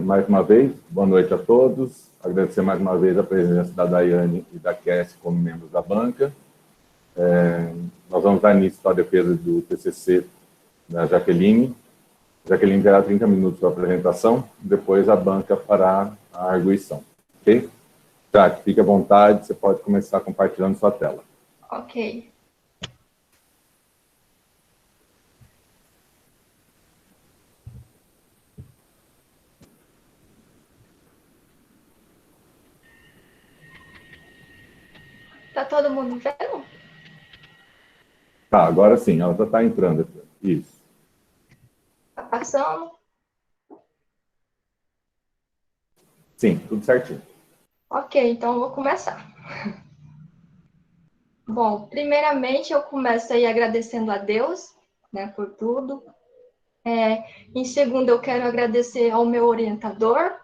mais uma vez, boa noite a todos. Agradecer mais uma vez a presença da Daiane e da Cassie como membros da banca. Nós vamos dar início à defesa do TCC da Jaqueline. Jaqueline terá 30 minutos para a apresentação, depois a banca fará a arguição. Ok? Jaque, fique à vontade, você pode começar compartilhando sua tela. Ok. Tá todo mundo vendo? Tá, agora sim, ela já está entrando aqui. Isso. Tá passando? Sim, tudo certinho. Ok, então eu vou começar. Bom, primeiramente eu começo aí agradecendo a Deus, né, por tudo. Em segundo, eu quero agradecer ao meu orientador.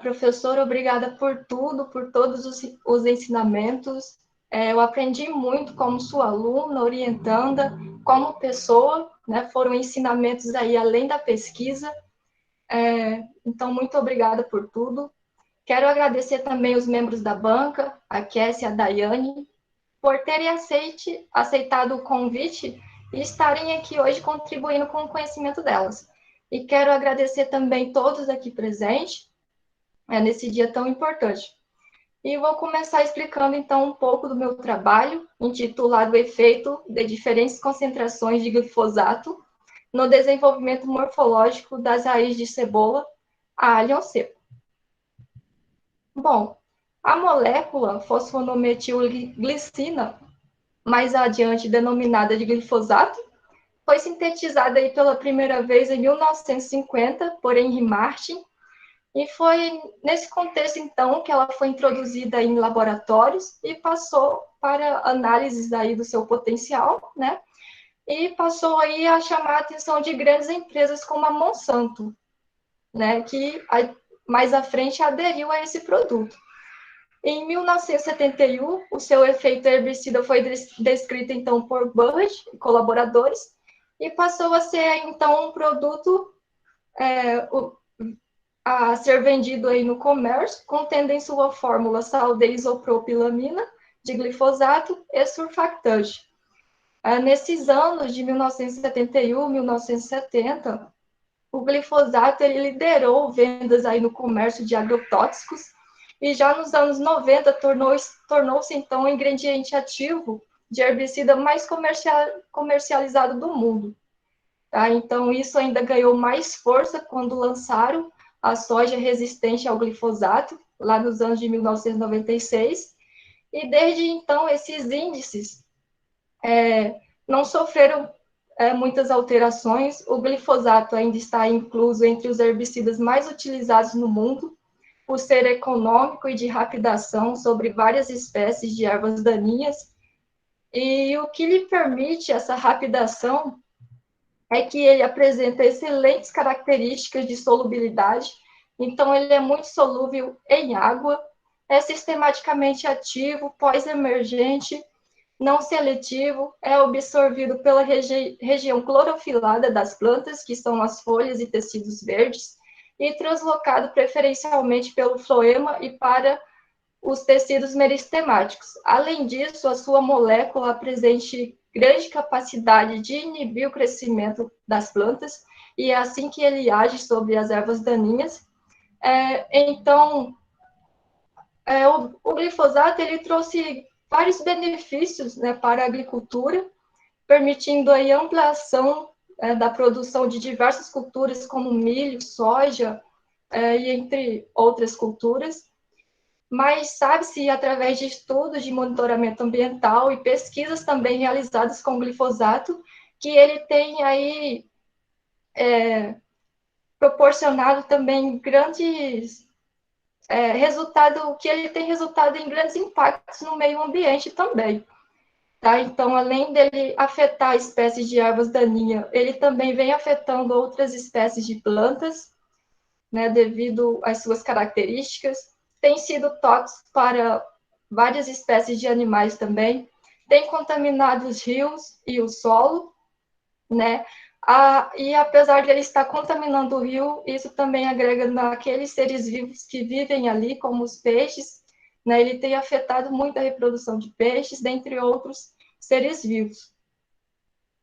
Professor, obrigada por tudo, por todos os ensinamentos. Eu aprendi muito como sua aluna, orientanda, como pessoa, né? Foram ensinamentos aí além da pesquisa. Então, muito obrigada por tudo. Quero agradecer também os membros da banca, a Cassie e a Daiane, por terem aceitado o convite e estarem aqui hoje contribuindo com o conhecimento delas. E quero agradecer também todos aqui presentes, nesse dia tão importante. E vou começar explicando, então, um pouco do meu trabalho, intitulado Efeito de Diferentes Concentrações de Glifosato no Desenvolvimento Morfológico das Raízes de Cebola, a alho seco. Bom, a molécula fosfonometilglicina, mais adiante denominada de glifosato, foi sintetizada aí pela primeira vez em 1950 por Henry Martin, e foi nesse contexto, então, que ela foi introduzida em laboratórios e passou para análises aí do seu potencial, né? E passou aí a chamar a atenção de grandes empresas como a Monsanto, né? Que mais à frente aderiu a esse produto. Em 1971, o seu efeito herbicida foi descrito, então, por Burge e colaboradores, e passou a ser, então, um produto a ser vendido aí no comércio, contendo em sua fórmula sal de isopropilamina, de glifosato e surfactante. Nesses anos de 1971, 1970, o glifosato ele liderou vendas aí no comércio de agrotóxicos e já nos anos 90 tornou-se então o ingrediente ativo de herbicida mais comercializado do mundo. Tá? Então, isso ainda ganhou mais força quando lançaram a soja resistente ao glifosato, lá nos anos de 1996, e desde então esses índices não sofreram muitas alterações. O glifosato ainda está incluso entre os herbicidas mais utilizados no mundo, por ser econômico e de rápida ação sobre várias espécies de ervas daninhas, e o que lhe permite essa rápida ação é que ele apresenta excelentes características de solubilidade, então ele é muito solúvel em água, é sistematicamente ativo, pós-emergente, não seletivo, é absorvido pela região clorofilada das plantas, que são as folhas e tecidos verdes, e translocado preferencialmente pelo floema e para os tecidos meristemáticos. Além disso, a sua molécula apresenta grande capacidade de inibir o crescimento das plantas, e é assim que ele age sobre as ervas daninhas. Então, o glifosato ele trouxe vários benefícios, né, para a agricultura, permitindo aí ampliação da produção de diversas culturas, como milho, soja, e entre outras culturas. Mas sabe-se, através de estudos de monitoramento ambiental e pesquisas também realizadas com glifosato, que ele tem aí proporcionado também grandes resultados, que ele tem resultado em grandes impactos no meio ambiente também. Tá? Então, além dele afetar espécies de ervas daninhas, ele também vem afetando outras espécies de plantas, né, devido às suas características. Tem sido tóxico para várias espécies de animais também, tem contaminado os rios e o solo, né? E apesar de ele estar contaminando o rio, isso também agrega naqueles seres vivos que vivem ali, como os peixes, né? Ele tem afetado muito a reprodução de peixes, dentre outros seres vivos.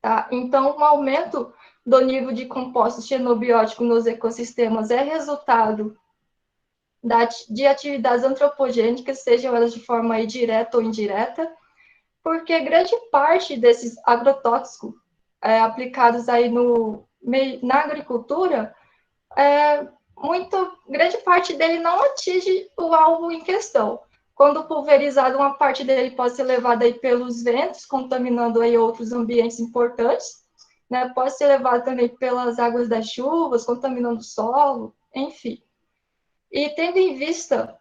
Tá? Então, o aumento do nível de compostos xenobióticos nos ecossistemas é resultado de atividades antropogênicas, sejam elas de forma direta ou indireta, porque grande parte desses agrotóxicos aplicados aí na agricultura, grande parte dele não atinge o alvo em questão. Quando pulverizado, uma parte dele pode ser levada aí pelos ventos, contaminando aí outros ambientes importantes, né? Pode ser levado também pelas águas das chuvas, contaminando o solo, enfim. E tendo em vista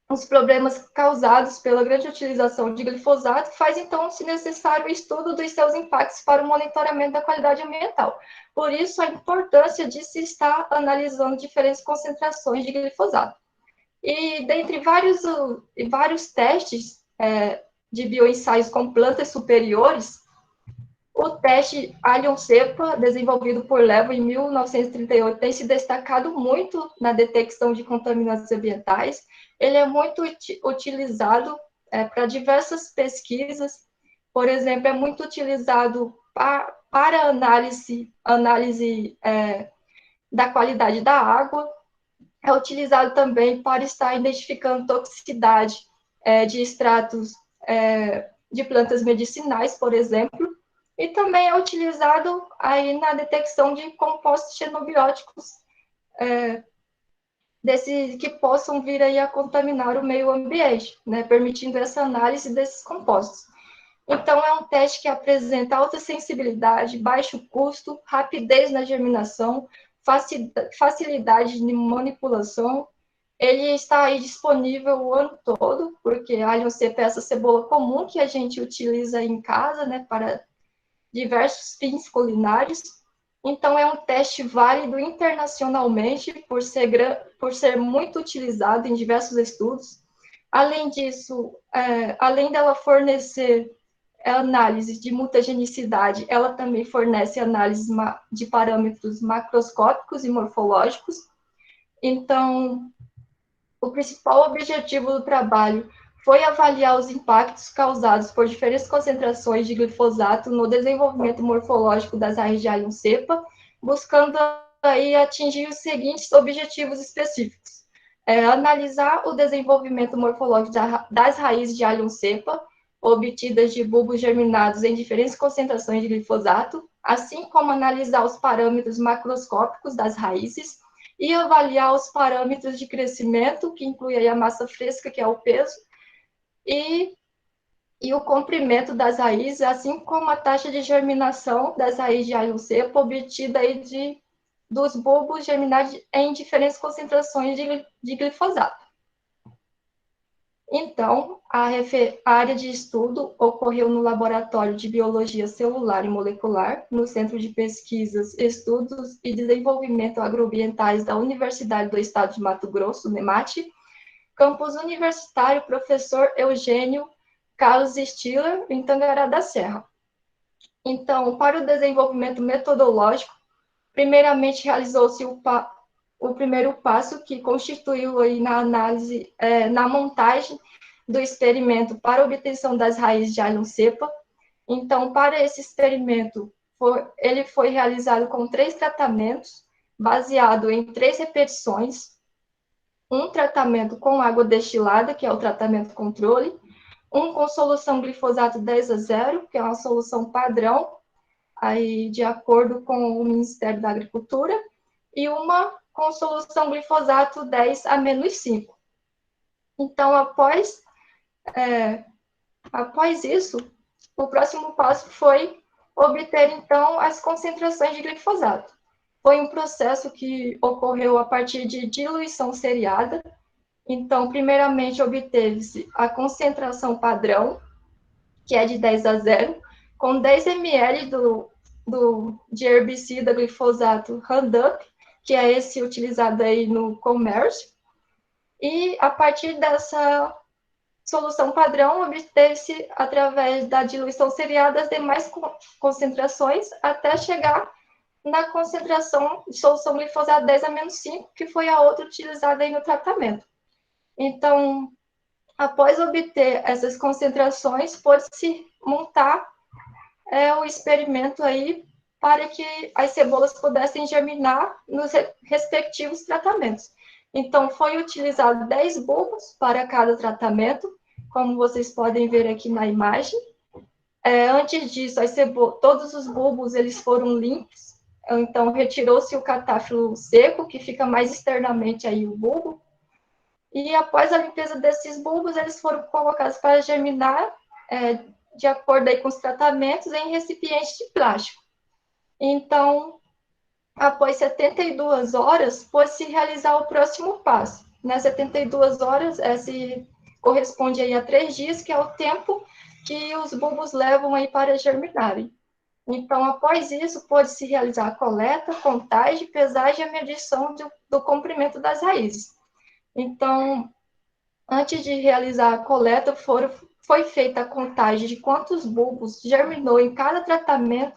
os problemas causados pela grande utilização de glifosato, faz então se necessário o estudo dos seus impactos para o monitoramento da qualidade ambiental. Por isso, a importância de se estar analisando diferentes concentrações de glifosato. E dentre vários testes de bioensaios com plantas superiores, o teste Allium Cepa, desenvolvido por Levo em 1938, tem se destacado muito na detecção de contaminantes ambientais. Ele é muito utilizado para diversas pesquisas. Por exemplo, é muito utilizado para análise da qualidade da água. É utilizado também para estar identificando toxicidade de extratos de plantas medicinais, por exemplo, e também é utilizado aí na detecção de compostos xenobióticos que possam vir aí a contaminar o meio ambiente, né, permitindo essa análise desses compostos. Então, é um teste que apresenta alta sensibilidade, baixo custo, rapidez na germinação, facilidade de manipulação. Ele está aí disponível o ano todo, porque Allium cepa é essa cebola comum que a gente utiliza em casa, né, para diversos fins culinários. Então, é um teste válido internacionalmente por ser muito utilizado em diversos estudos. Além disso, além dela fornecer análise de mutagenicidade, ela também fornece análise de parâmetros macroscópicos e morfológicos. Então, o principal objetivo do trabalho foi avaliar os impactos causados por diferentes concentrações de glifosato no desenvolvimento morfológico das raízes de Allium cepa, buscando aí atingir os seguintes objetivos específicos. Analisar o desenvolvimento morfológico das raízes de Allium cepa, obtidas de bulbos germinados em diferentes concentrações de glifosato, assim como analisar os parâmetros macroscópicos das raízes, e avaliar os parâmetros de crescimento, que inclui aí a massa fresca, que é o peso, e o comprimento das raízes, assim como a taxa de germinação das raízes de Allium cepa, obtida aí dos bulbos germinados em diferentes concentrações de glifosato. Então, a área de estudo ocorreu no Laboratório de Biologia Celular e Molecular, no Centro de Pesquisas, Estudos e Desenvolvimento Agroambientais da Universidade do Estado de Mato Grosso, NEMAT, campus universitário Professor Eugênio Carlos Stiller, em Tangará da Serra. Então, para o desenvolvimento metodológico, primeiramente realizou-se o primeiro passo, que constituiu aí na análise, na montagem do experimento para obtenção das raízes de Allium cepa. Então, para esse experimento, ele foi realizado com 3 tratamentos, baseado em 3 repetições, um tratamento com água destilada, que é o tratamento controle, um com solução glifosato 10:0, que é uma solução padrão, aí de acordo com o Ministério da Agricultura, e uma com solução glifosato 10A-5. Então, após isso, o próximo passo foi obter, então, as concentrações de glifosato. Foi um processo que ocorreu a partir de diluição seriada. Então, primeiramente, obteve-se a concentração padrão, que é de 10:0, com 10 ml de herbicida glifosato Roundup, que é esse utilizado aí no comércio, e a partir dessa solução padrão obteve-se, através da diluição seriada, as demais concentrações, até chegar na concentração de solução glifosato 10-5, que foi a outra utilizada aí no tratamento. Então, após obter essas concentrações, pôde-se montar o experimento aí para que as cebolas pudessem germinar nos respectivos tratamentos. Então, foi utilizado 10 bulbos para cada tratamento, como vocês podem ver aqui na imagem. Antes disso, todos os bulbos eles foram limpos, então retirou-se o catáfilo seco, que fica mais externamente aí o bulbo, e após a limpeza desses bulbos, eles foram colocados para germinar, de acordo aí com os tratamentos, em recipientes de plástico. Então, após 72 horas, pôde-se realizar o próximo passo. Nas 72 horas, se corresponde aí a 3 dias, que é o tempo que os bulbos levam aí para germinarem. Então, após isso, pode-se realizar a coleta, contagem, pesagem e a medição do comprimento das raízes. Então, antes de realizar a coleta, foi feita a contagem de quantos bulbos germinou em cada tratamento,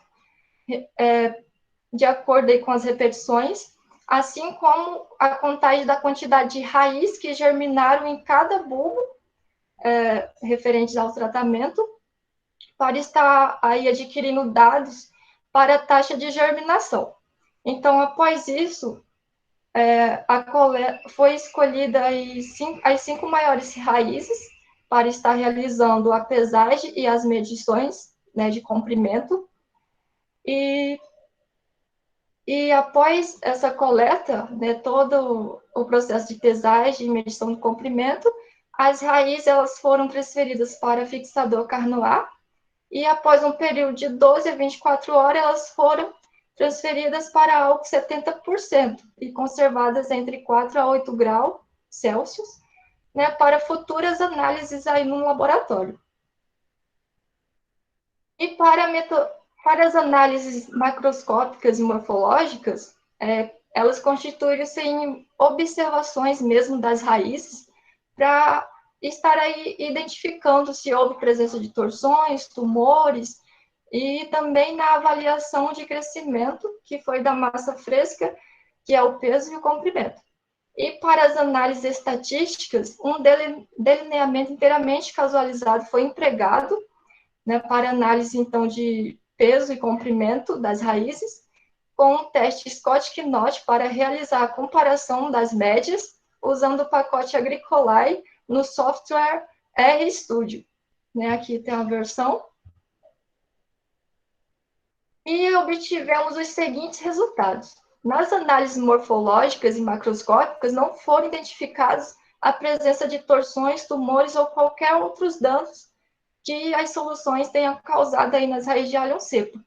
de acordo aí com as repetições, assim como a contagem da quantidade de raiz que germinaram em cada bulbo, referentes ao tratamento, para estar aí adquirindo dados para a taxa de germinação. Então, após isso, a coleta foi escolhida as 5 maiores raízes para estar realizando a pesagem e as medições, né, de comprimento. E após essa coleta, né, todo o processo de pesagem e medição de comprimento, as raízes elas foram transferidas para fixador carnoar, e após um período de 12 a 24 horas, elas foram transferidas para álcool 70% e conservadas entre 4 a 8 graus Celsius, né, para futuras análises aí no laboratório. E para as análises macroscópicas e morfológicas, elas constituem-se em observações mesmo das raízes, para estar aí identificando se houve presença de torções, tumores, e também na avaliação de crescimento, que foi da massa fresca, que é o peso e o comprimento. E para as análises estatísticas, um delineamento inteiramente casualizado foi empregado, né, para análise, então, de peso e comprimento das raízes, com um teste Scott-Knott para realizar a comparação das médias, usando o pacote Agricolae no software RStudio. Né, aqui tem a versão. E obtivemos os seguintes resultados. Nas análises morfológicas e macroscópicas, não foram identificados a presença de torções, tumores ou qualquer outros danos que as soluções tenham causado aí nas raízes de alho seco.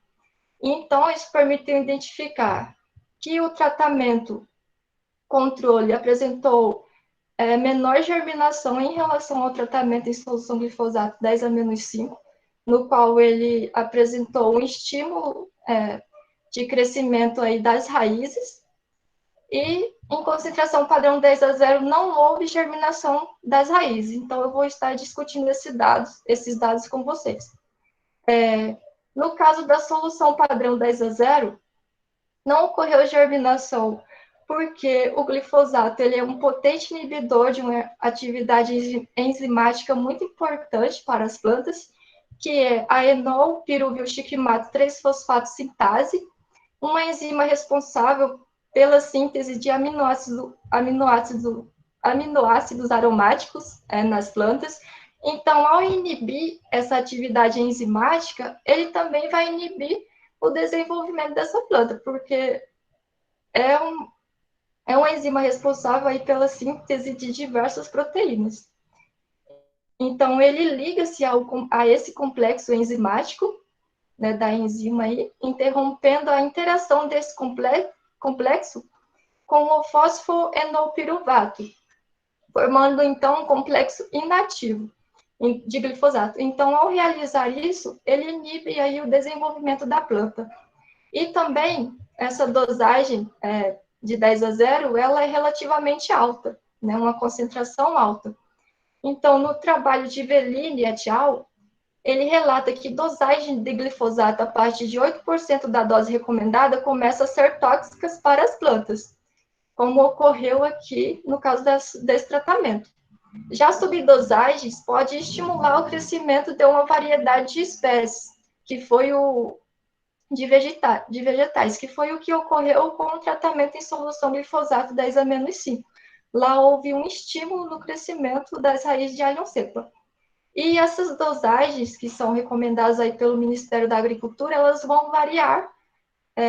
Então, isso permitiu identificar que o tratamento controle apresentou menor germinação em relação ao tratamento em solução glifosato 10-5, no qual ele apresentou um estímulo de crescimento aí das raízes, e em concentração padrão 10-0 não houve germinação das raízes. Então, eu vou estar discutindo esses dados com vocês. No caso da solução padrão 10-0, não ocorreu germinação, porque o glifosato ele é um potente inibidor de uma atividade enzimática muito importante para as plantas, que é a enol-piruvilchiquimato 3-fosfato sintase, uma enzima responsável pela síntese de aminoácidos aromáticos nas plantas. Então, ao inibir essa atividade enzimática, ele também vai inibir o desenvolvimento dessa planta, porque é uma enzima responsável aí pela síntese de diversas proteínas. Então, ele liga-se a esse complexo enzimático, né, da enzima aí, interrompendo a interação desse complexo com o fosfoenolpiruvato, formando, então, um complexo inativo de glifosato. Então, ao realizar isso, ele inibe aí o desenvolvimento da planta. E também, essa dosagem de 10-0, ela é relativamente alta, né, uma concentração alta. Então, no trabalho de Velini et al., ele relata que dosagem de glifosato a partir de 8% da dose recomendada começa a ser tóxicas para as plantas, como ocorreu aqui no caso desse tratamento. Já subdosagens pode estimular o crescimento de uma variedade de espécies, que foi o de vegetais, que foi o que ocorreu com o tratamento em solução glifosato 10-5. Lá houve um estímulo no crescimento das raízes de alho cepa. E essas dosagens que são recomendadas aí pelo Ministério da Agricultura, elas vão variar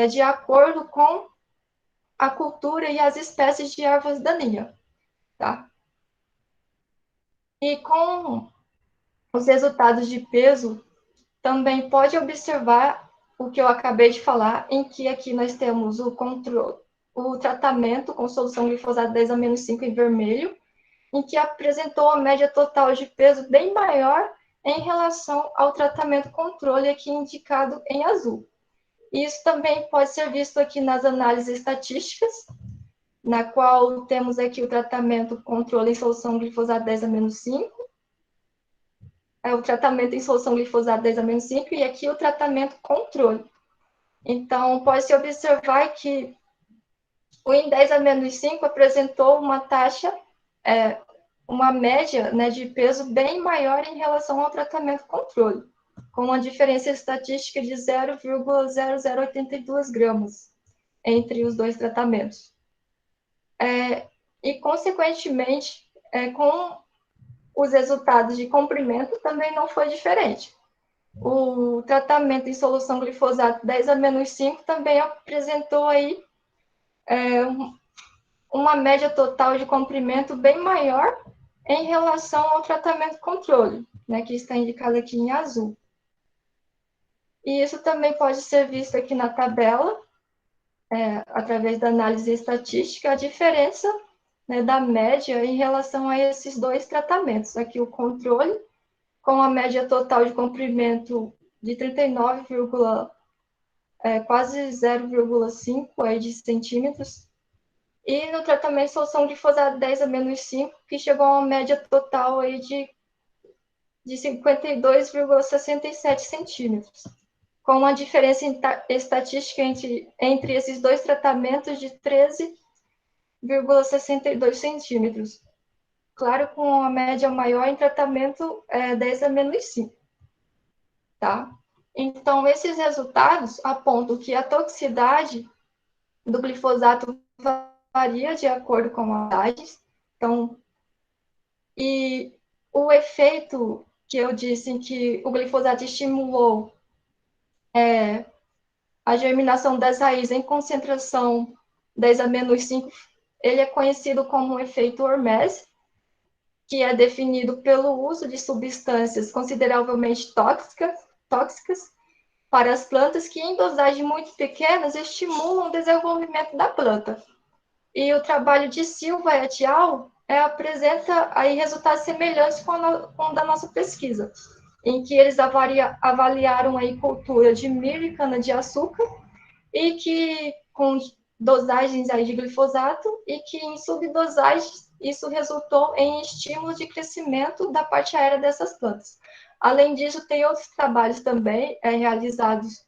de acordo com a cultura e as espécies de ervas daninhas, tá? E com os resultados de peso, também pode observar o que eu acabei de falar, em que aqui nós temos o controle, o tratamento com solução glifosato 10-5 em vermelho, em que apresentou uma média total de peso bem maior em relação ao tratamento controle aqui indicado em azul. Isso também pode ser visto aqui nas análises estatísticas, na qual temos aqui o tratamento controle em solução glifosato 10-5, o tratamento em solução glifosato 10-5 e aqui o tratamento controle. Então, pode-se observar que o em 10-5 apresentou uma taxa, uma média, né, de peso bem maior em relação ao tratamento controle, com uma diferença estatística de 0,0082 gramas entre os dois tratamentos. E, consequentemente, com os resultados de comprimento também não foi diferente. O tratamento em solução glifosato 10-5 também apresentou aí uma média total de comprimento bem maior em relação ao tratamento controle, né, que está indicado aqui em azul. E isso também pode ser visto aqui na tabela, através da análise estatística, a diferença, né, da média em relação a esses dois tratamentos. Aqui o controle, com a média total de comprimento de 39, quase 0,5 aí de centímetros, e no tratamento de solução glifosato 10-5, que chegou a uma média total aí de 52,67 centímetros, com uma diferença estatística entre esses dois tratamentos de 13,62 centímetros. Claro, com a média maior em tratamento 10-5, tá? Então, esses resultados apontam que a toxicidade do glifosato varia de acordo com as idades. Então, e o efeito que eu disse em que o glifosato estimulou a germinação das raízes em concentração 10-5, ele é conhecido como um efeito Hormese, que é definido pelo uso de substâncias consideravelmente tóxicas para as plantas que, em dosagens muito pequenas, estimulam o desenvolvimento da planta. E o trabalho de Silva et al. Apresenta aí resultados semelhantes com o da nossa pesquisa, em que eles avaliaram aí cultura de milho e cana-de-açúcar, e que com dosagens aí de glifosato, e que em subdosagens isso resultou em estímulo de crescimento da parte aérea dessas plantas. Além disso, tem outros trabalhos também realizados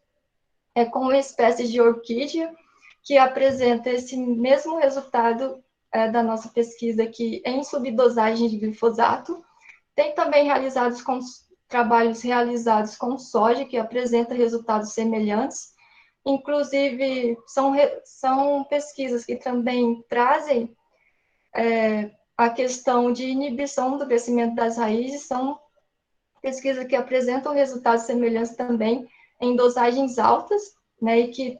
com espécies de orquídea, que apresenta esse mesmo resultado da nossa pesquisa aqui em subdosagem de glifosato. Tem também trabalhos realizados com soja, que apresenta resultados semelhantes. Inclusive, são pesquisas que também trazem a questão de inibição do crescimento das raízes, são pesquisas que apresentam resultados semelhantes também em dosagens altas, né, e que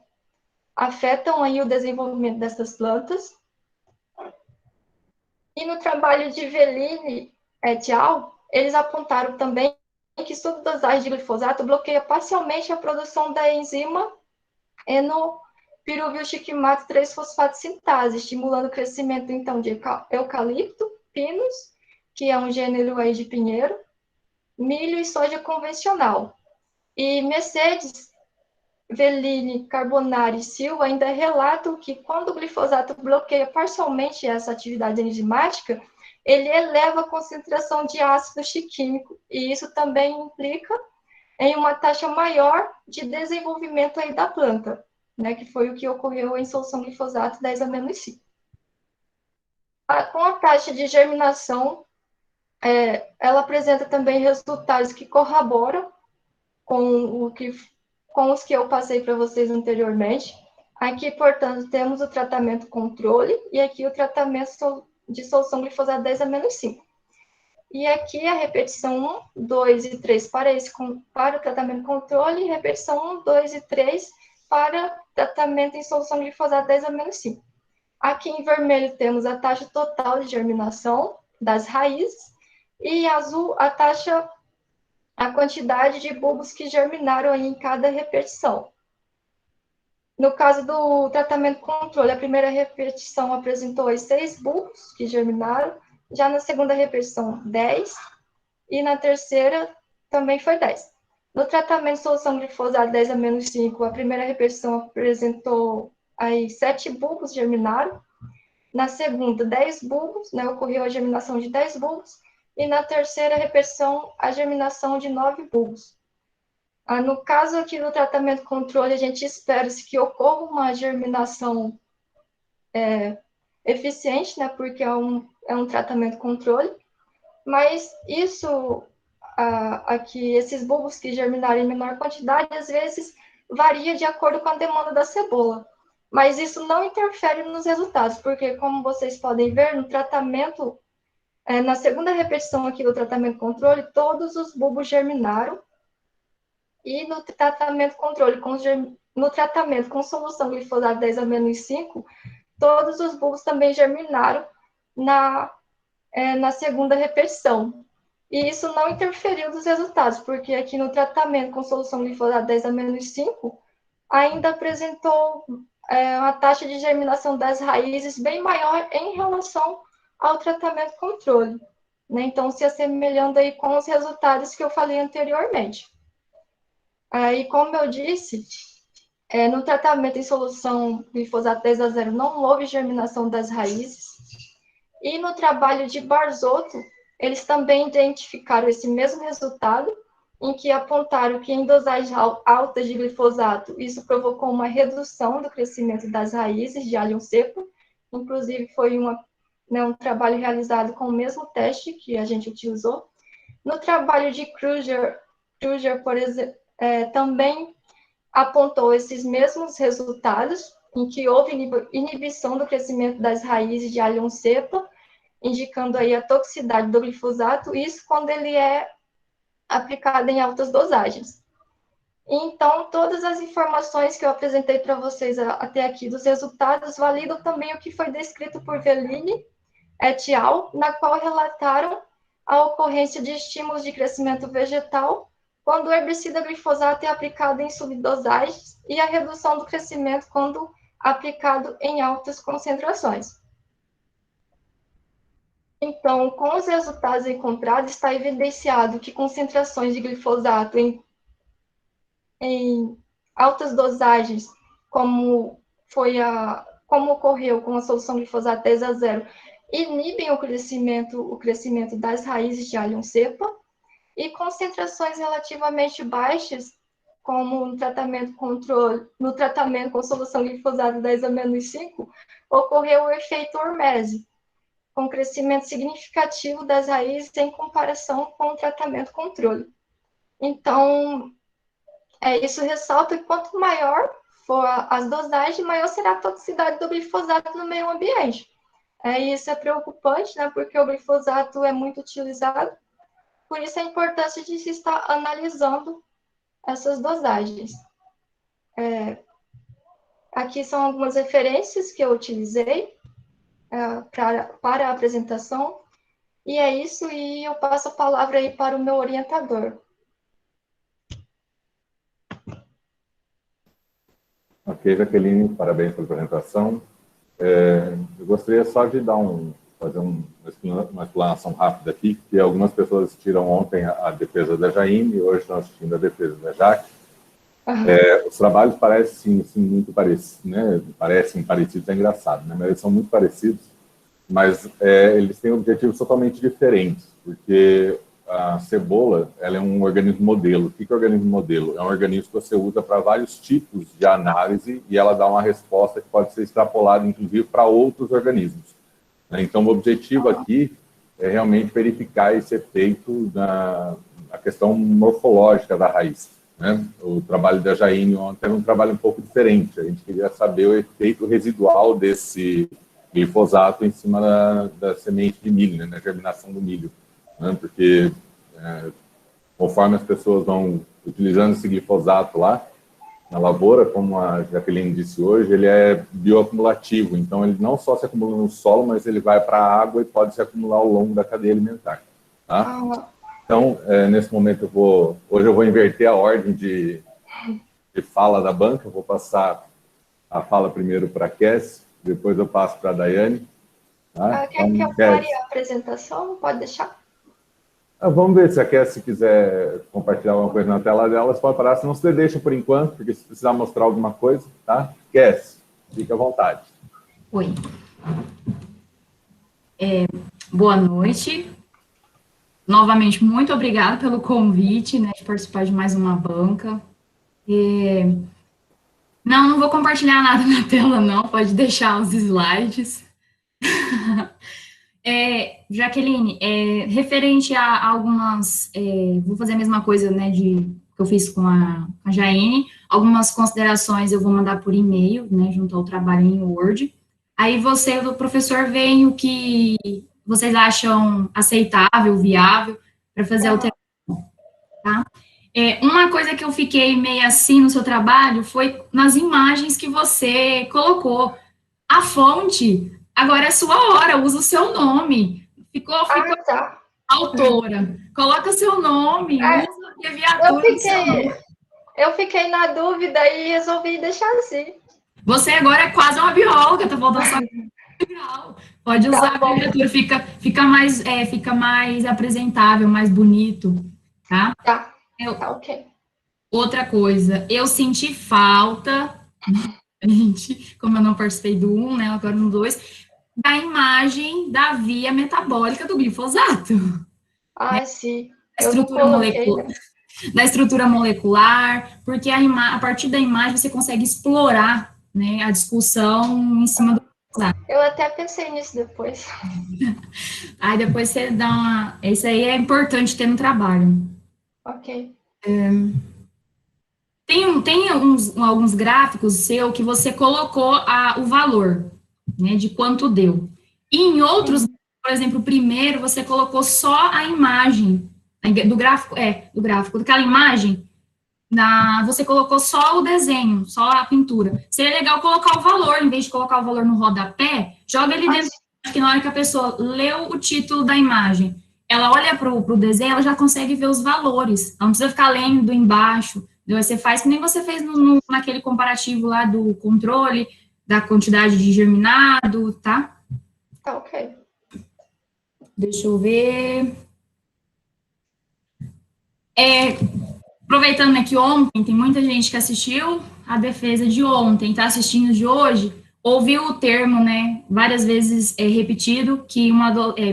afetam aí o desenvolvimento dessas plantas. E no trabalho de Velini et al., eles apontaram também que subdosagem de glifosato bloqueia parcialmente a produção da enzima eno-piruvilchiquimato 3-fosfato sintase, estimulando o crescimento, então, de eucalipto, pinus, que é um gênero aí de pinheiro, milho e soja convencional. E Mercedes, Velini, Carbonari e Silva ainda relatam que quando o glifosato bloqueia parcialmente essa atividade enzimática, ele eleva a concentração de ácido chiquímico, e isso também implica em uma taxa maior de desenvolvimento aí da planta, né, que foi o que ocorreu em solução glifosato 10-5. Com a taxa de germinação, ela apresenta também resultados que corroboram com os que eu passei para vocês anteriormente. Aqui, portanto, temos o tratamento controle e aqui o tratamento de solução glifosato 10-5. E aqui a repetição 1, 2 e 3 para o tratamento controle e repetição 1, 2 e 3 para tratamento em solução glifosato 10-5. Aqui em vermelho temos a taxa total de germinação das raízes e em azul a quantidade de bulbos que germinaram aí em cada repetição. No caso do tratamento controle, a primeira repetição apresentou aí 6 bulbos que germinaram, já na segunda repetição 10 e na terceira também foi 10. No tratamento de solução glifosato 10-5, a primeira repetição apresentou aí 7 bulbos germinaram, na segunda 10 bulbos, né, ocorreu a germinação de 10 bulbos, e na terceira repetição a germinação de 9 bulbos. No caso aqui do tratamento controle, a gente espera que ocorra uma germinação eficiente, né, porque é um tratamento controle, mas isso, aqui, esses bulbos que germinaram em menor quantidade, às vezes varia de acordo com a demanda da cebola. Mas isso não interfere nos resultados, porque, como vocês podem ver, no tratamento, na segunda repetição aqui do tratamento controle, todos os bulbos germinaram, e no tratamento controle, no tratamento com solução glifosato 10-5, todos os bulbos também germinaram na segunda repetição. E isso não interferiu nos resultados, porque aqui no tratamento com solução glifosato 10-5, ainda apresentou uma taxa de germinação das raízes bem maior em relação ao tratamento controle, né? Então, se assemelhando aí com os resultados que eu falei anteriormente. Aí, como eu disse, no tratamento em solução glifosato 10-0 não houve germinação das raízes. E no trabalho de Barzotto, eles também identificaram esse mesmo resultado, em que apontaram que em dosagens altas de glifosato, isso provocou uma redução do crescimento das raízes de alho seco. Inclusive, foi um trabalho realizado com o mesmo teste que a gente utilizou. No trabalho de Kruger, por exemplo, também apontou esses mesmos resultados, em que houve inibição do crescimento das raízes de alho cepa, indicando aí a toxicidade do glifosato, isso quando ele é aplicado em altas dosagens. Então, todas as informações que eu apresentei para vocês até aqui dos resultados validam também o que foi descrito por Vellini et al., na qual relataram a ocorrência de estímulos de crescimento vegetal quando o herbicida glifosato é aplicado em subdosagens e a redução do crescimento quando aplicado em altas concentrações. Então, com os resultados encontrados, está evidenciado que concentrações de glifosato em altas dosagens, como ocorreu com a solução glifosato 10-0, inibem o crescimento das raízes de alho cepa, e concentrações relativamente baixas, como no tratamento com solução glifosato 10-5, ocorreu o efeito hormese, com crescimento significativo das raízes em comparação com o tratamento controle. Então, isso ressalta que quanto maior for as dosagens, maior será a toxicidade do glifosato no meio ambiente. Isso é preocupante, né, porque o glifosato é muito utilizado, por isso a importância de se estar analisando essas dosagens. Aqui são algumas referências que eu utilizei para a apresentação, e é isso, e eu passo a palavra aí para o meu orientador. Ok, Jaqueline, parabéns pela apresentação. Eu gostaria só de fazer uma explanação rápida aqui, que algumas pessoas assistiram ontem a defesa da Jaime, e hoje estão assistindo a defesa da Jaque. Os trabalhos parecem sim, muito parecidos, né? Parecem parecidos, é engraçado, né? Mas eles são muito parecidos, mas eles têm objetivos totalmente diferentes, porque a cebola, ela é um organismo modelo. O que é organismo modelo? É um organismo que você usa para vários tipos de análise e ela dá uma resposta que pode ser extrapolada, inclusive, para outros organismos. Então, o objetivo aqui é realmente verificar esse efeito na questão morfológica da raiz. Né? O trabalho da Jaine ontem era um trabalho um pouco diferente. A gente queria saber o efeito residual desse glifosato em cima da semente de milho, né? Na germinação do milho. Né? Porque, conforme as pessoas vão utilizando esse glifosato lá, na lavoura, como a Jaqueline disse hoje, ele é bioacumulativo, então ele não só se acumula no solo, mas ele vai para a água e pode se acumular ao longo da cadeia alimentar. Tá? Então, nesse momento, hoje eu vou inverter a ordem de fala da banca, eu vou passar a fala primeiro para a Cassie, depois eu passo para a Daiane. Tá? Quer que eu pare a apresentação? Pode deixar? Vamos ver se a Cassie quiser compartilhar alguma coisa na tela dela, você pode parar, senão você deixa por enquanto, porque se precisar mostrar alguma coisa, tá? Cassie, fica à vontade. Oi. Boa noite. Novamente, muito obrigada pelo convite, né, de participar de mais uma banca. Não vou compartilhar nada na tela, não, pode deixar os slides. Jaqueline, referente a algumas, vou fazer a mesma coisa, né, que eu fiz com a Jaine, algumas considerações eu vou mandar por e-mail, né, junto ao trabalho em Word, aí você, o professor, vem o que vocês acham aceitável, viável, para fazer a alteração, tá? Uma coisa que eu fiquei meio assim no seu trabalho foi nas imagens que você colocou. A fonte, agora é sua hora, usa o seu nome. Ficou tá. Autora. Coloca seu nome, usa a abreviatura do seu nome. Eu fiquei na dúvida e resolvi deixar assim. Você agora é quase uma bióloga, tá faltando só legal. Pode usar a abreviatura, fica mais apresentável, mais bonito, tá? Tá, ok. Outra coisa, eu senti falta, como eu não participei do 1, né, agora no 2, da imagem da via metabólica do glifosato. Né? Sim. Da estrutura molecular, porque a partir da imagem você consegue explorar, né, a discussão em cima do glifosato. Eu até pensei nisso depois. Aí depois você dá uma... Isso aí é importante ter no trabalho. Ok. Tem alguns gráficos seu que você colocou o valor, né, de quanto deu. E em outros, por exemplo, o primeiro, você colocou só a imagem do gráfico, daquela imagem, você colocou só o desenho, só a pintura. Seria legal colocar o valor, em vez de colocar o valor no rodapé, joga ele dentro, que na hora que a pessoa leu o título da imagem, ela olha para o desenho, ela já consegue ver os valores, ela não precisa ficar lendo embaixo. Você faz que nem você fez naquele comparativo lá do controle, da quantidade de germinado, tá? Tá, ok. Deixa eu ver. Aproveitando que ontem tem muita gente que assistiu a defesa de ontem, tá assistindo de hoje, ouviu o termo, né, várias vezes repetido, que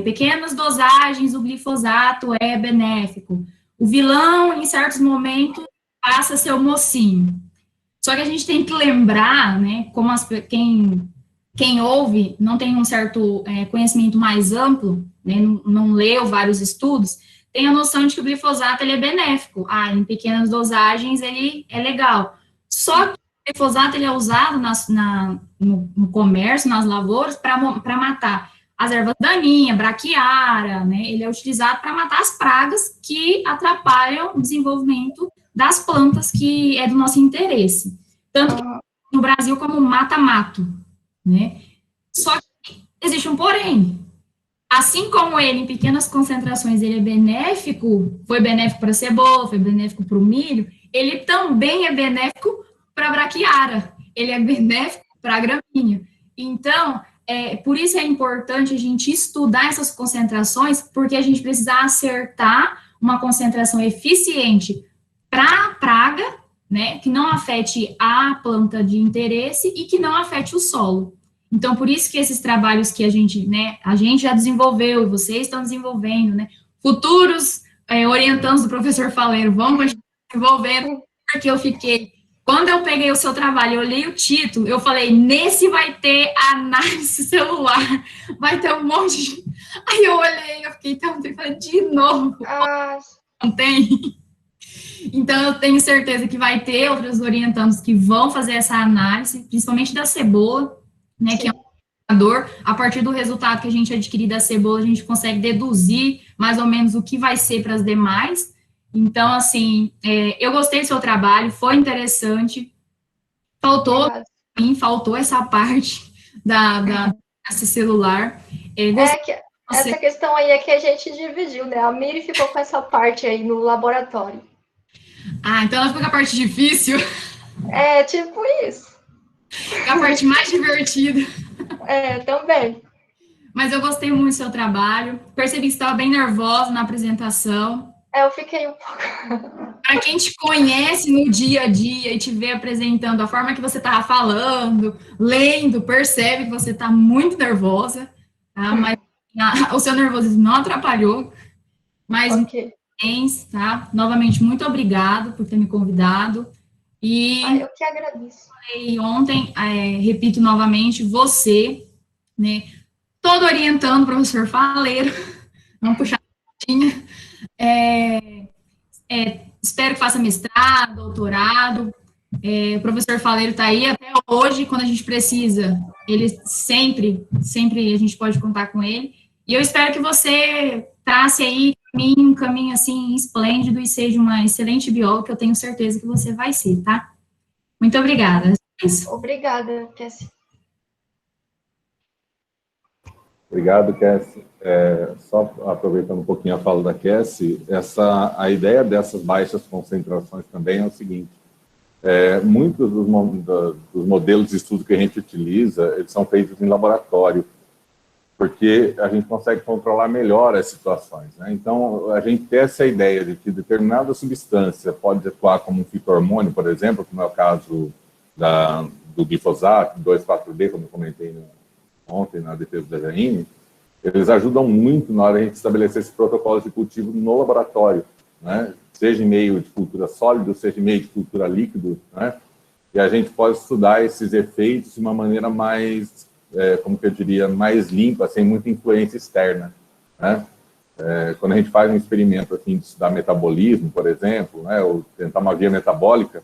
pequenas dosagens do glifosato é benéfico. O vilão, em certos momentos, passa a ser o mocinho. Só que a gente tem que lembrar, né, como quem ouve não tem um certo conhecimento mais amplo, né, não leu vários estudos, tem a noção de que o glifosato ele é benéfico. Em pequenas dosagens ele é legal. Só que o glifosato ele é usado no comércio, nas lavouras, para matar as ervas daninhas, braquiária, né, ele é utilizado para matar as pragas que atrapalham o desenvolvimento das plantas que é do nosso interesse. Tanto no Brasil como mata-mato, né? Só que existe um porém. Assim como ele, em pequenas concentrações, ele é benéfico, foi benéfico para a cebola, foi benéfico para o milho, ele também é benéfico para a braquiária, ele é benéfico para a gramínea. Então, por isso é importante a gente estudar essas concentrações, porque a gente precisa acertar uma concentração eficiente para a praga, né, que não afete a planta de interesse e que não afete o solo. Então, por isso que esses trabalhos que a gente já desenvolveu, vocês estão desenvolvendo, né, futuros orientandos do professor Faleiro vão continuar se envolvendo, porque eu fiquei... Quando eu peguei o seu trabalho, eu olhei o título, eu falei, nesse vai ter análise celular, vai ter um monte de... Aí eu olhei, eu fiquei tão triste, falei, de novo, não tem? Então, eu tenho certeza que vai ter outros orientandos que vão fazer essa análise, principalmente da cebola, né, que é um indicador. A partir do resultado que a gente adquirir da cebola, a gente consegue deduzir mais ou menos o que vai ser para as demais. Então, assim, eu gostei do seu trabalho, foi interessante. Faltou essa parte da celular. Essa questão aí é que a gente dividiu, né? A Miri ficou com essa parte aí no laboratório. Ah, então ela ficou com a parte difícil. É, tipo isso. A parte mais divertida. Também. Mas eu gostei muito do seu trabalho. Percebi que você estava bem nervosa na apresentação. Eu fiquei um pouco... Para quem te conhece no dia a dia e te vê apresentando, a forma que você estava falando, lendo, percebe que você está muito nervosa, tá? Mas o seu nervosismo não atrapalhou. Mas, tá? Novamente, muito obrigado por ter me convidado. E eu que agradeço. Ontem, repito novamente, você, né? Todo orientando o professor Faleiro, vamos puxar a tinha. Espero que faça mestrado, doutorado. O professor Faleiro está aí até hoje, quando a gente precisa. Ele sempre a gente pode contar com ele. E eu espero que você trace aí um caminho assim esplêndido e seja uma excelente bióloga, que eu tenho certeza que você vai ser, tá? Muito obrigada. Obrigada, Cassie. Obrigado, Cassie. Só aproveitando um pouquinho a fala da Cassie, a ideia dessas baixas concentrações também é o seguinte: muitos dos modelos de estudo que a gente utiliza, eles são feitos em laboratório, porque a gente consegue controlar melhor as situações, né? Então, a gente tem essa ideia de que determinada substância pode atuar como um fito-hormônio, por exemplo, como é o caso do glifosato, 2,4-D, como eu comentei ontem na defesa da Jaine. Eles ajudam muito na hora de a gente estabelecer esses protocolos de cultivo no laboratório, né? Seja em meio de cultura sólido, seja em meio de cultura líquido, né? E a gente pode estudar esses efeitos de uma maneira mais, como que eu diria, mais limpa, sem muita influência externa, né? Quando a gente faz um experimento assim, de estudar metabolismo, por exemplo, né, ou tentar uma via metabólica,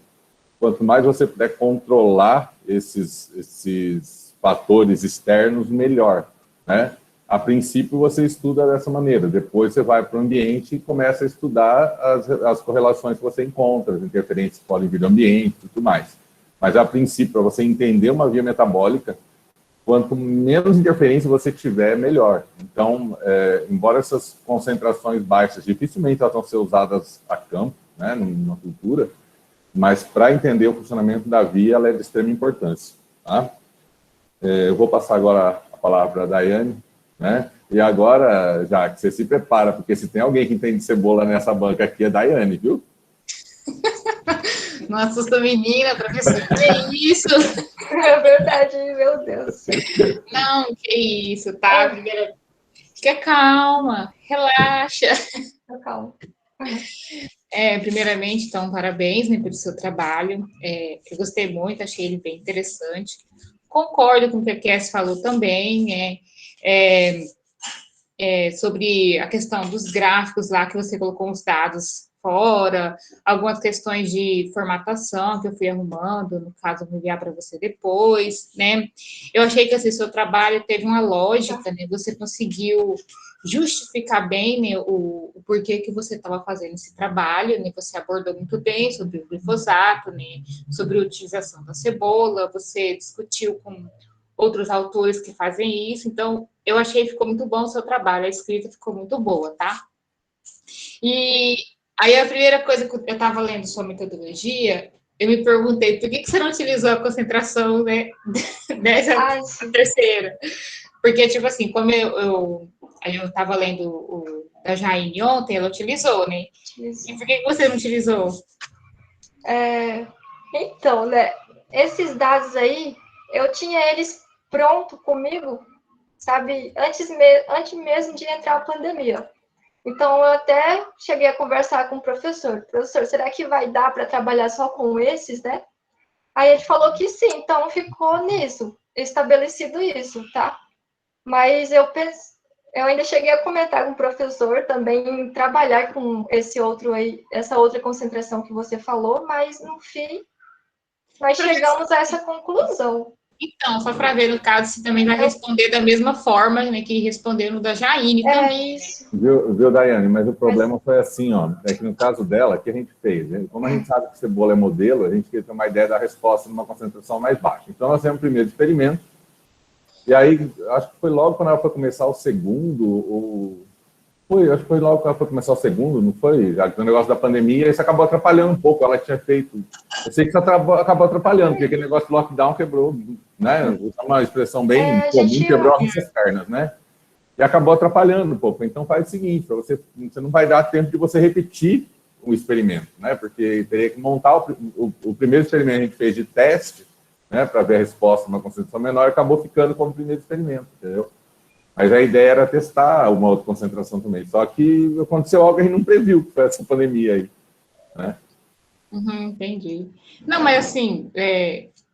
quanto mais você puder controlar esses fatores externos, melhor, né? A princípio, você estuda dessa maneira, depois você vai para o ambiente e começa a estudar as correlações que você encontra, as interferências que podem vir do ambiente e tudo mais. Mas, a princípio, para você entender uma via metabólica, quanto menos interferência você tiver, melhor. Então, embora essas concentrações baixas dificilmente elas vão ser usadas a campo, né, numa cultura, mas para entender o funcionamento da via, ela é de extrema importância, tá? Eu vou passar agora a palavra para a Daiane, né? E agora, já que você se prepara, porque se tem alguém que entende cebola nessa banca aqui, é a Daiane, viu? Não assusta menina, professor, que isso? É verdade, meu Deus. Não, que isso, tá? Primeiro, fica calma, relaxa. Calma. Primeiramente, então, parabéns, né, pelo seu trabalho. Eu gostei muito, achei ele bem interessante. Concordo com o que a Cass falou também, sobre a questão dos gráficos lá, que você colocou os dados fora, algumas questões de formatação que eu fui arrumando, no caso, eu vou enviar para você depois, né? Eu achei que esse seu trabalho teve uma lógica, né? Você conseguiu justificar bem, né, o porquê que você estava fazendo esse trabalho, né? Você abordou muito bem sobre o glifosato, né? Sobre a utilização da cebola, você discutiu com outros autores que fazem isso, então eu achei que ficou muito bom o seu trabalho, a escrita ficou muito boa, tá? E aí a primeira coisa que eu estava lendo sua metodologia, eu me perguntei por que você não utilizou a concentração, né, dessa terceira? Porque, tipo assim, como eu estava lendo o da Jaine ontem, ela utilizou, né? E por que você não utilizou? Então, né, esses dados aí, eu tinha eles pronto comigo, sabe, antes mesmo de entrar a pandemia. Então, eu até cheguei a conversar com o professor. Professor, será que vai dar para trabalhar só com esses, né? Aí ele falou que sim, então ficou nisso, estabelecido isso, tá? Mas eu ainda cheguei a comentar com o professor também em trabalhar com esse outro aí, essa outra concentração que você falou, mas no fim nós chegamos a essa conclusão. Então, só para ver, no caso, se também vai responder da mesma forma, né, que respondeu no da Jaine também. Isso. Viu, Daiane? Mas o problema foi assim, ó, é que no caso dela, o que a gente fez? Né? Como a gente sabe que cebola é modelo, a gente queria ter uma ideia da resposta numa concentração mais baixa. Então, nós fizemos o primeiro experimento, e aí, acho que foi logo quando ela foi começar o segundo, acho que foi logo quando ela foi começar o segundo, não foi? Já que o negócio da pandemia, isso acabou atrapalhando um pouco, ela tinha feito... Eu sei que isso acabou atrapalhando, porque aquele negócio do lockdown quebrou, né? Uma expressão bem comum, quebrou as nossas pernas, né? E acabou atrapalhando um pouco. Então, faz o seguinte, você não vai dar tempo de você repetir o experimento, né? Porque teria que montar o primeiro experimento que a gente fez de teste, né? Para ver a resposta numa concentração menor, acabou ficando como primeiro experimento, entendeu? Mas a ideia era testar uma outra concentração também. Só que aconteceu algo que a gente não previu, que foi essa pandemia aí, né? Entendi. Não, mas assim,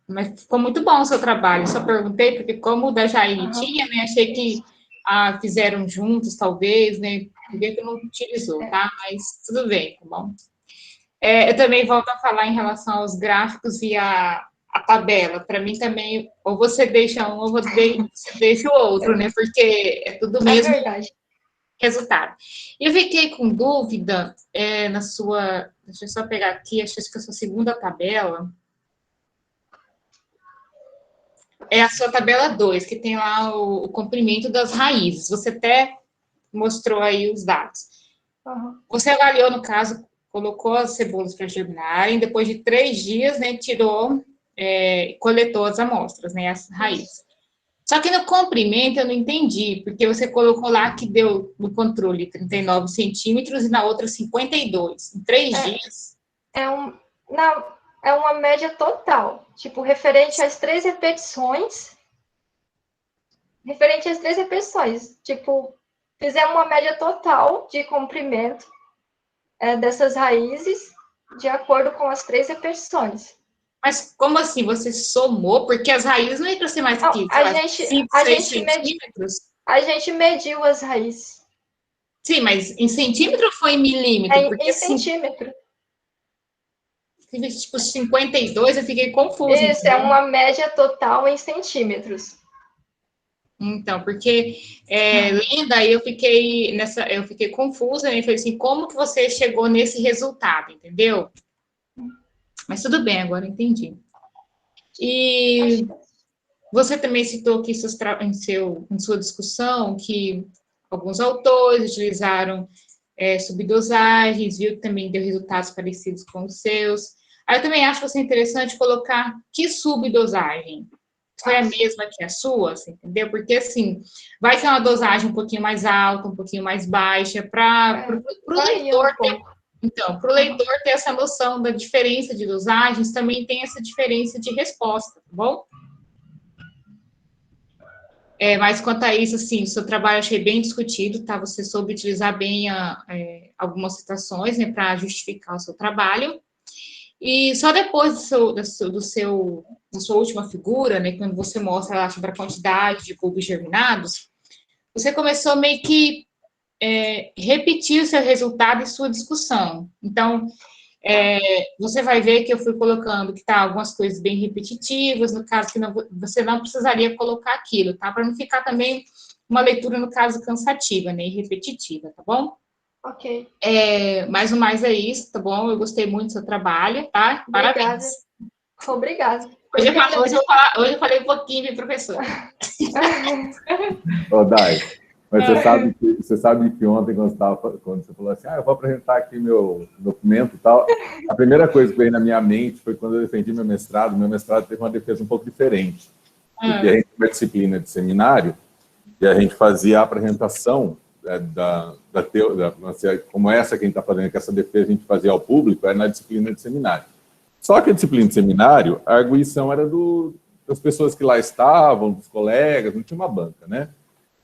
mas ficou muito bom o seu trabalho. Só perguntei, porque como o da Jaine tinha, né? Achei que fizeram juntos, talvez, né? Porque não utilizou, tá? Mas tudo bem, tá bom? Eu também volto a falar em relação aos gráficos e a tabela. Para mim também, ou você deixa um, ou você deixa o outro, né? Porque é tudo mesmo resultado. Eu fiquei com dúvida na sua... Deixa eu só pegar aqui, acho que a sua segunda tabela. É a sua tabela 2, que tem lá o comprimento das raízes. Você até mostrou aí os dados. Você avaliou, no caso, colocou as cebolas para germinarem, depois de 3 dias, né, coletou as amostras, né, as raízes. Só que no comprimento eu não entendi, porque você colocou lá que deu no controle 39 centímetros e na outra 52, em 3 dias. É uma média total, tipo, referente às 3 repetições. Tipo, fizemos uma média total de comprimento dessas raízes, de acordo com as 3 repetições. Mas como assim? Você somou? Porque as raízes não iam ser mais que 5, 6 centímetros? A gente mediu as raízes. Sim, mas em centímetro ou foi em milímetro? Em centímetro. Tipo, 52, eu fiquei confusa. Isso, entendeu? É uma média total em centímetros. Então, porque lendo aí eu fiquei confusa, né? Eu falei assim, como que você chegou nesse resultado, entendeu? Mas tudo bem, agora entendi. E você também citou aqui em sua discussão que alguns autores utilizaram subdosagens, viu que também deu resultados parecidos com os seus. Aí eu também acho que vai ser interessante colocar que subdosagem foi a mesma que a sua, assim, entendeu? Porque, assim, vai ter uma dosagem um pouquinho mais alta, um pouquinho mais baixa, para o leitor ter... Então, para o leitor ter essa noção da diferença de dosagens, também tem essa diferença de resposta, tá bom? Mas quanto a isso, assim, o seu trabalho eu achei bem discutido, tá? Você soube utilizar bem algumas citações, né, para justificar o seu trabalho. E só depois da sua última figura, né, quando você mostra lá sobre a quantidade de bulbos germinados, você começou meio que repetir o seu resultado e sua discussão. Então, você vai ver que eu fui colocando que tá algumas coisas bem repetitivas, no caso que você não precisaria colocar aquilo, tá? Para não ficar também uma leitura, no caso, cansativa, né, e repetitiva, tá bom? Ok. Mais ou mais é isso, tá bom? Eu gostei muito do seu trabalho, tá? Parabéns. Obrigada. Hoje eu falei um pouquinho, minha professora. Dai, mas você sabe que ontem, quando você falou assim, eu vou apresentar aqui meu documento e tal, a primeira coisa que veio na minha mente foi quando eu defendi meu mestrado teve uma defesa um pouco diferente. Porque a gente tinha uma disciplina de seminário e a gente fazia a apresentação como essa que a gente está fazendo, que essa defesa a gente fazia ao público, era na disciplina de seminário. Só que a disciplina de seminário, a arguição era das pessoas que lá estavam, dos colegas, não tinha uma banca, né?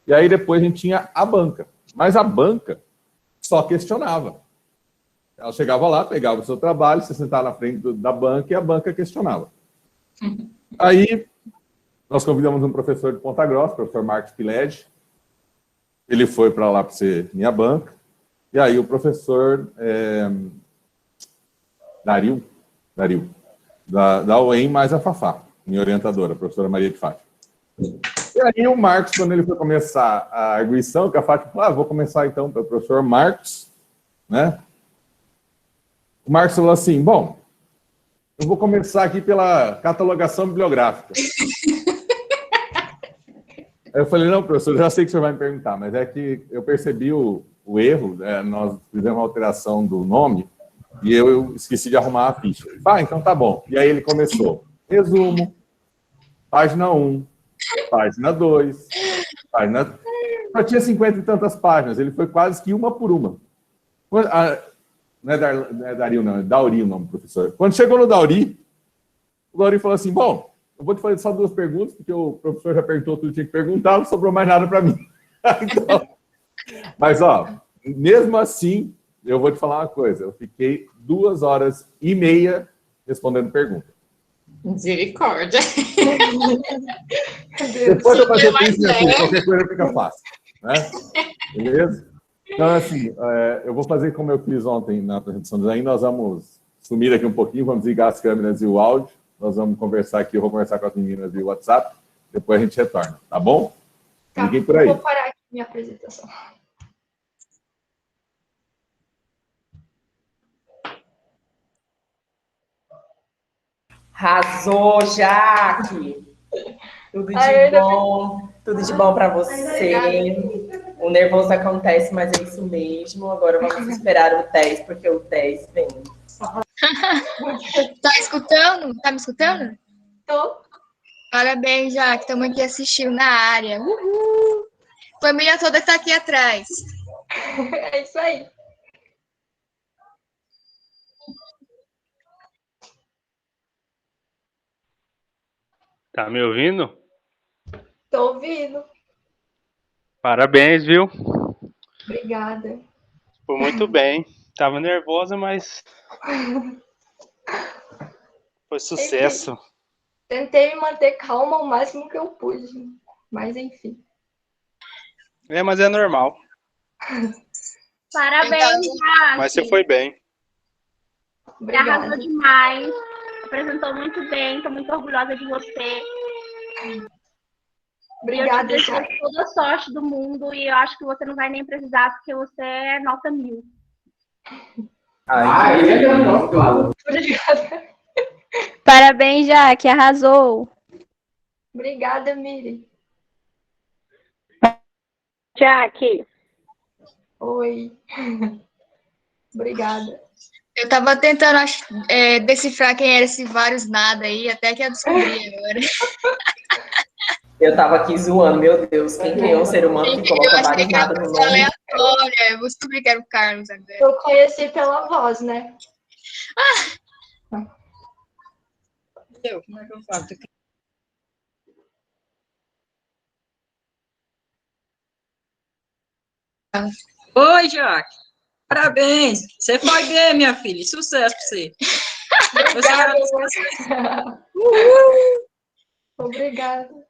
E aí depois a gente tinha a banca. Mas a banca só questionava. Ela chegava lá, pegava o seu trabalho, se sentava na frente da banca e a banca questionava. Aí, nós convidamos um professor de Ponta Grossa, o professor Marcos Piled. Ele foi para lá para ser minha banca. E aí o professor Dario, da UEM mais a Fafá, minha orientadora, a professora Maria de Fátima. E aí o Marcos, quando ele foi começar a arguição, que a Fátima falou, vou começar então pelo professor Marcos, né? O Marcos falou assim, bom, eu vou começar aqui pela catalogação bibliográfica. Aí eu falei, não, professor, já sei que o senhor vai me perguntar, mas é que eu percebi o erro, nós fizemos uma alteração do nome e eu esqueci de arrumar a ficha. Então tá bom. E aí ele começou, resumo, página 1, página 2, página... Só tinha 50 e tantas páginas, ele foi quase que uma por uma. Não é Dario, não, é Dauri o nome do professor. Quando chegou no Dauri, o Dauri falou assim, bom, eu vou te fazer só 2 perguntas, porque o professor já perguntou tudo que tinha que perguntar, não sobrou mais nada para mim. Então, mas, mesmo assim, eu vou te falar uma coisa, eu fiquei 2h30 respondendo pergunta. Misericórdia. Depois eu fazer isso, qualquer coisa fica fácil. Né? Beleza? Então, assim, eu vou fazer como eu fiz ontem na apresentação do Zain, nós vamos sumir aqui um pouquinho, vamos desligar as câmeras e o áudio, nós vamos conversar aqui, eu vou conversar com as meninas via WhatsApp, depois a gente retorna, tá bom? Tá, Ninguém por aí. Vou parar aqui minha apresentação. Arrasou, Jaque! Tudo de bom para você. O nervoso acontece, mas é isso mesmo. Agora vamos esperar o teste, porque o teste vem. Tá escutando? Tá me escutando? Tô. Parabéns, Jaque. Estamos aqui assistindo na área. Uhul! Família toda está aqui atrás. É isso aí. Tá me ouvindo? Tô ouvindo. Parabéns, viu? Obrigada. Foi muito bem. Tava nervosa, mas foi sucesso. Tentei manter calma o máximo que eu pude, mas enfim. Mas é normal. Parabéns, Jaque. Mas você foi bem. Você arrasou demais. Apresentou muito bem. Estou muito orgulhosa de você. Obrigada, eu te desejo toda a sorte do mundo e eu acho que você não vai nem precisar, porque você é nota 1000. Obrigada. Parabéns, Jaque. Arrasou. Obrigada, Miri. Jaque. Oi. Obrigada. Eu tava tentando decifrar quem era esse vários nada aí, até que eu descobri agora. Eu tava aqui zoando, meu Deus, quem criou um ser humano que coloca vários nada no nome? Aleatória. Eu vou descobrir que era o Carlos agora. Eu conheci pela voz, né? Como é que eu faço? Oi, Jaque. Parabéns. Você foi bem, minha filha. Sucesso para você. Obrigada. Obrigada.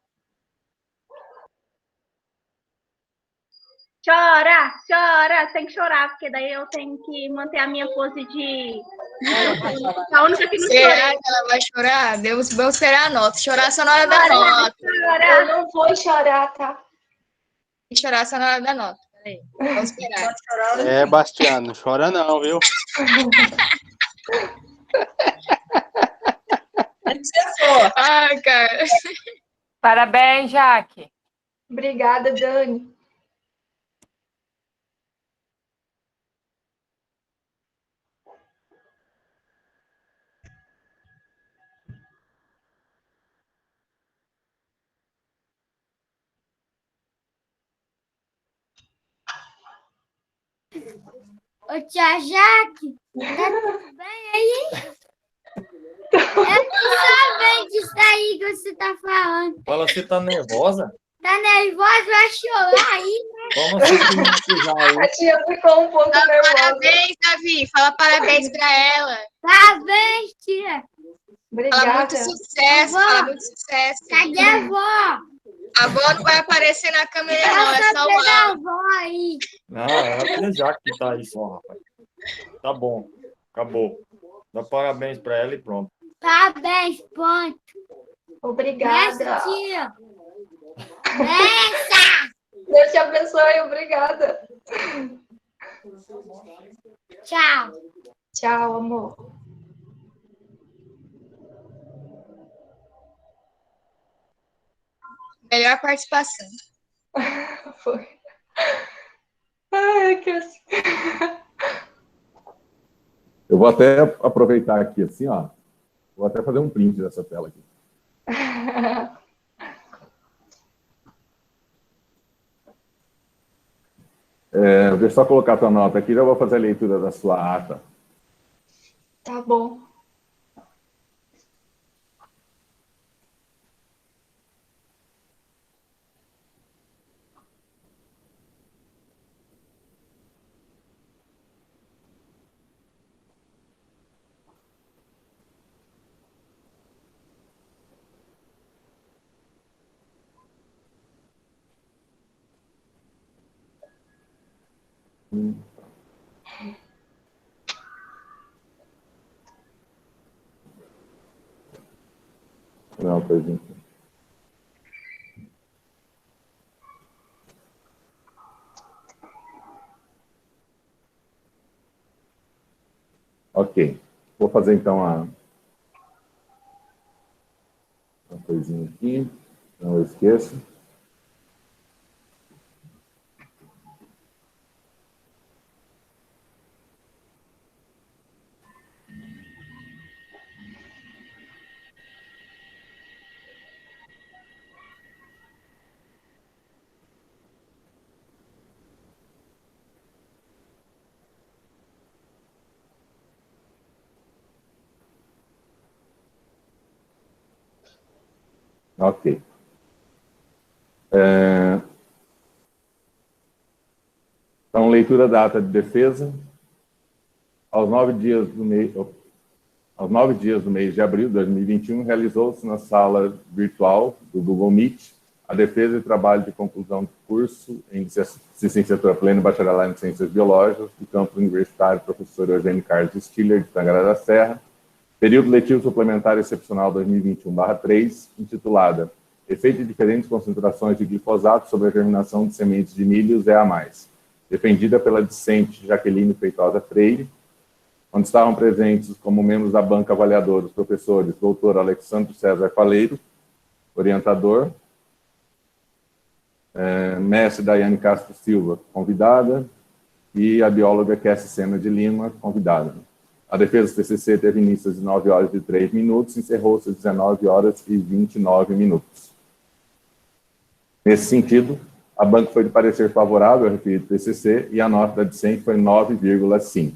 Chora, chora. Tem que chorar, porque daí eu tenho que manter a minha pose de... A única que não chora. Será que ela vai chorar? Vamos esperar a nota. Chorar só na hora da nota. Eu não vou chorar, tá? Chorar só na hora da nota. Peraí. Vamos esperar. Bastiano, não chora não, viu? Ai, cara. Parabéns, Jaque. Obrigada, Dani. Ô, tia Jaque, tá tudo bem aí? Eu tô sabendo disso aí que você tá falando. Fala, você tá nervosa? Tá nervosa, vai chorar aí, né? Vamos seguir A tia ficou um pouco nervosa. Parabéns, Davi. Fala parabéns pra ela. Parabéns, tia. Fala muito Obrigada. sucesso, Avó. fala muito sucesso. Cadê a avó? A avó não vai aparecer na câmera, não, é só o Cadê a áudio. avó aí? Não, é a tia Jaque que tá aí só, rapaz. Tá bom, acabou. Dá parabéns pra ela e pronto. Parabéns, ponto. Obrigada. Nessa, tia. Nessa. Deus te abençoe. Obrigada. Tchau. Tchau, amor. Melhor participação. Foi. Ai, que assim. Eu vou até aproveitar aqui, assim, ó. Vou até fazer um print dessa tela aqui. Deixa eu só colocar a tua nota aqui, já vou fazer a leitura da sua ata. Tá bom. Não, coisinha. Ok. Vou fazer, então, uma coisinha aqui. Não esqueça. Ok. Então, leitura da ata de defesa. Aos 9 dias do mês de abril de 2021, realizou-se na sala virtual do Google Meet a defesa e trabalho de conclusão de curso em licenciatura plena e bacharelado em Ciências Biológicas do campus universitário professor Eugênio Carlos Stiller, de Tangará da Serra, período letivo suplementar excepcional 2021/3, intitulada Efeito de diferentes concentrações de glifosato sobre a germinação de sementes de milho ZA+, defendida pela discente Jaqueline Feitosa Freire, onde estavam presentes como membros da banca avaliadora os professores Dr. Alexandre César Faleiro, orientador, mestre Daiane Castro Silva, convidada, e a bióloga Cassie Sena de Lima, convidada. A defesa do TCC teve início às 19 horas e 3 minutos, encerrou-se às 19 horas e 29 minutos. Nesse sentido, a banca foi de parecer favorável ao referido TCC e a nota da discente foi 9,5.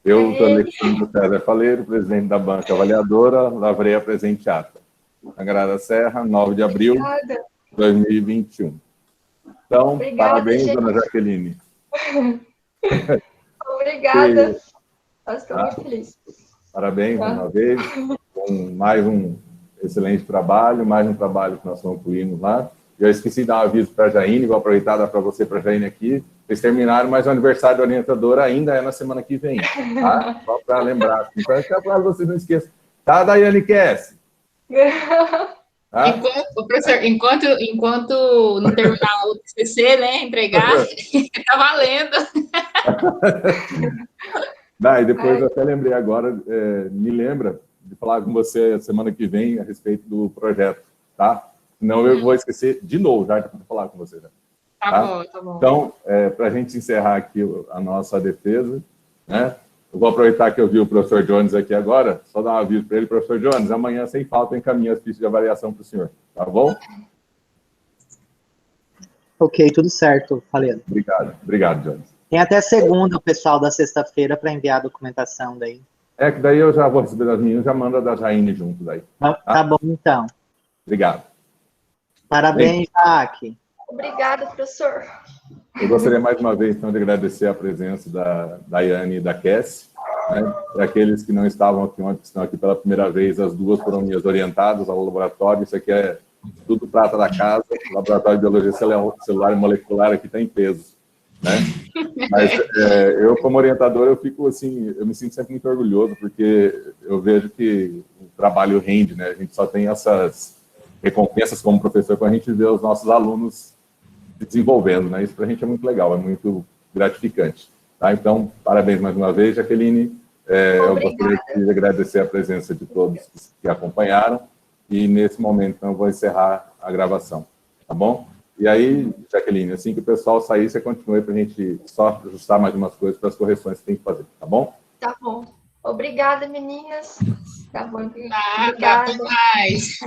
Eu, Dr. Alexandre César Faleiro, presidente da banca avaliadora, lavrei a presente ata. Tangará da Serra, 9 de abril de 2021. Então, Obrigada, parabéns, gente. dona Jaqueline. Obrigada. Eu estou muito feliz. Parabéns, uma vez, com mais um excelente trabalho, mais um trabalho que nós concluímos lá. Eu esqueci de dar um aviso para a Jaine, vou aproveitar e dar para você, para a Jaine aqui. Vocês terminaram, mas o aniversário da orientadora ainda é na semana que vem, tá? Só para lembrar. Então, para vocês não esqueçam. Tá, Daiane Kess? Tá? Professor, enquanto não terminar o TCC, né, entregar, tá valendo. Dai, depois eu até lembrei agora, me lembra de falar com você semana que vem a respeito do projeto, tá? Senão eu vou esquecer de novo, já para falar com você. Né? Tá bom, tá bom. Então, para a gente encerrar aqui a nossa defesa, né? Eu vou aproveitar que eu vi o professor Jones aqui agora, só dar um aviso para ele, professor Jones, amanhã, sem falta, eu encaminho as fichas de avaliação para o senhor, tá bom? Ok, tudo certo, Faleiro. Obrigado, Jones. Tem até segunda, o pessoal da sexta-feira, para enviar a documentação daí. Que daí eu já vou receber das meninas, já manda da Jaine junto daí. Tá bom, então. Obrigado. Parabéns, Jaque. Obrigada, professor. Eu gostaria mais uma vez, então, de agradecer a presença da Daiane e da Cassie, né? Para aqueles que não estavam aqui ontem, que estão aqui pela primeira vez, as duas foram minhas orientadas ao laboratório. Isso aqui é tudo prata da casa. O laboratório de biologia celular e molecular aqui está em peso, né? Mas eu, como orientador, eu me sinto sempre muito orgulhoso, porque eu vejo que o trabalho rende, né? A gente só tem essas recompensas como professor quando a gente vê os nossos alunos se desenvolvendo, né? Isso para a gente é muito legal, é muito gratificante. Tá? Então, parabéns mais uma vez, Jaqueline. Eu gostaria de agradecer a presença de todos que acompanharam, e nesse momento, então, eu vou encerrar a gravação, tá bom? E aí, Jaqueline, assim que o pessoal sair, você continue para a gente só ajustar mais umas coisas para as correções que tem que fazer, tá bom? Tá bom. Obrigada, meninas. Tá bom. Obrigada. Até mais.